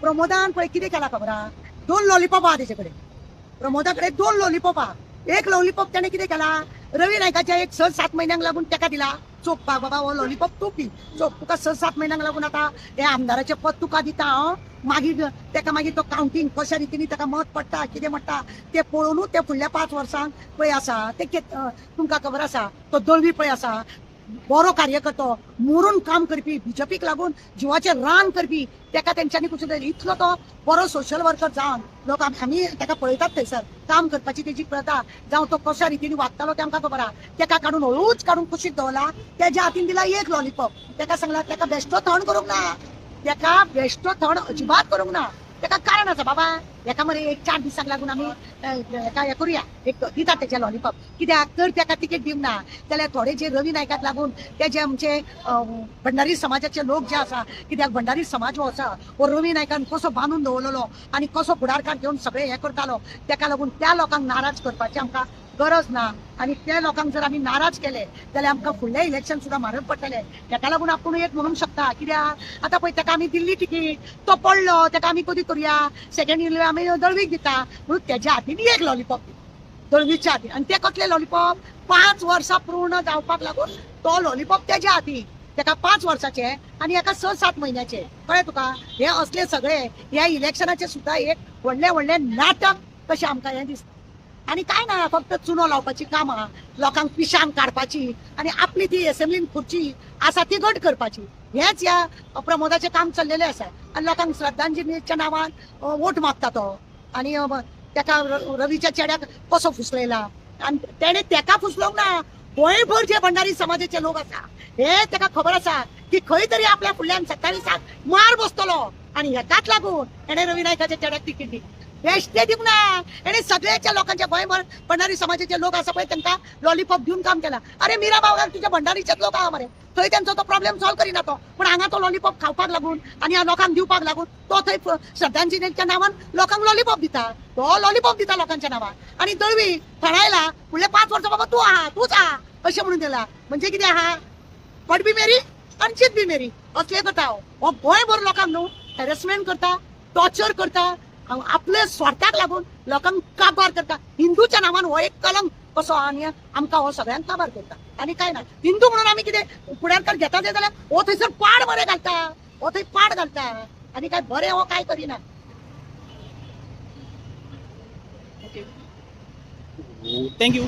प्रमोदान पळय कितें केला खबर आहा? 2 लॉलीपॉप आहा तेचे कडेन. प्रमोदाकडे 2 लॉलीपॉप आहा. एक लॉलीपॉप त्याने कितें केला? रवी नायकाच्या एक 6-7 महिन्यांक लागून तेका दिला चोपपाक. बाबा हो लॉलीपॉप तूं पी. चोप तुका 6-7 महिन्यांक लागून आता हे आमदाराचे पद तुका दिता हांव. मागीर तेका मागीर तो काउंटिंग कशा रितीन तेका मत पडटा कितें म्हणटा ते पळोवनूच ते फुडल्या 5 वर्सांक पळय आसा ते तुमकां खबर आसा तो दळवी पळय आसा बरो कार्यकर्तो मोरून काम करपी बीजेपीक लागून जिवाचे रान करपी तेका तेंच्यांनी कुठे इतलो तो बरो सोशल वर्कर जावन लोक आमी तेका पळयतात थंयसर काम करपाची तेजी प्रथा जावं तो कशा रितीन वागतालो ते आमकां खबर आहा. तेका काडून हळूच काडून कुशीक दवरला. तेज्या हातीन दिला एक लॉलीपॉप. तेका सांगला तेका बेश्टो थंड करूंक ना. तेका बेश्टो थंड अजिबात करूंक ना. तेका कारण आसा बाबा. एका मरे एक 4 दिसांक लागून आमी एका हे करूया एक दितात तेचे लॉलीपॉप. कित्याक तर तेका तिकेट दिवंक ना जाल्यार थोडे जे रवी नायकाक लागून ते जे आमचे भंडारी समाजाचे लोक जे आसा कित्याक भंडारी समाज हो आसा हो रवी नायकान कसो बांदून दवरलेलो आनी कसो फुडारकार घेवन सगळे हे करतालो तेका लागून त्या लोकांक नाराज करपाची आमकां गरज ना. आणि त्या लोकांक जर आम्ही नाराज केले जाल्यार आमकां फुडले इलेक्शन सुद्दां मारक पडटले. तेका लागून आपूण एक म्हणूंक शकता कित्याक आतां पळय तेका आमी दिल्ली तिकीट तो पडलो तेका आमी कधी करूया सेकंड आमी दळवीक दिता म्हणून तेज्या हातीन एक लॉलीपॉप दळवीच्या हातीन. आनी ते कसले लॉलीपॉप 5 वर्सां पूर्ण जावपाक लागून तो लॉलीपॉप तेज्या हातीन. तेका 5 वर्साचे आनी एका 6-7 महिन्याचे. कळ्ळें तुका? हे असले सगळे ह्या इलेक्शनाचे सुद्दां एक व्हडले व्हडले नाटक कशें आमकां हें दिसता. आणि काय ना फक्त चुनो लावपाची कामां लोकांक पिशान काडपाची आणि आपली ती असेंब्लीन खुर्ची आसा ती घट करपाची हेच या प्रमोदाचे काम चाललेले आसा. आणि लोकांक श्रद्धांजलीच्या नांवान वोट मागता तो आणि तेका रवीच्या चेड्याक कसो फुसलयला आणि तेणे तेका फुसलोंक ना. गोंयभर जे भंडारी समाजाचे लोक आसा हे तेका खबर आसा की खंय तरी आपल्या फुडल्यान 27 मार बसतलो आणि हेकाच लागून तेणे रवी नायकाच्या चेड्याक तिकीट दिली. बेश्टे दिवंक ना. आणि सगळ्याच्या लोकांच्या गोंयभर भंडारी समाजाचे लोक आसा पळय तांकां लॉलीपॉप दिवन काम केला. अरे मीरा भावगार तुझे भंडारीचेच लोक आहा मरे. थंय त्यांचो तो प्रॉब्लेम सॉल्व करिना तो. पण हांगा तो लॉलीपॉप खावपाक लागून आणि लोकांक दिवपाक लागून तो थंय श्रद्धांजलीच्या नांवान लोकांक लॉलीपॉप दिता. तो लॉलीपॉप दिता लोकांच्या नांवान आणि दळवी थळायला फुडले 5 वर्सां बाबा तूं आहा तूच आहा अशें म्हणून दिला. म्हणजे कितें आहा पड बी मेरी आणि चित बी मेरी असले करता. हो गोंयभर लोकांक न्हू हॅरेसमेंट करता टॉर्चर करता आपले स्वार्थाक लागून लोकांक काबार करता. हिंदूच्या नांवान हो एक कलंक कसो आणि आमकां हो सगळ्यांक काबार करता. आणि काय ना हिंदू म्हणून आमी कितें फुडारकार घेता ते जाल्यार हो थंयसर पाड बरें घालता. हो थंय पाड घालता आणि काय बरें हो काय करिना. थँक्यू.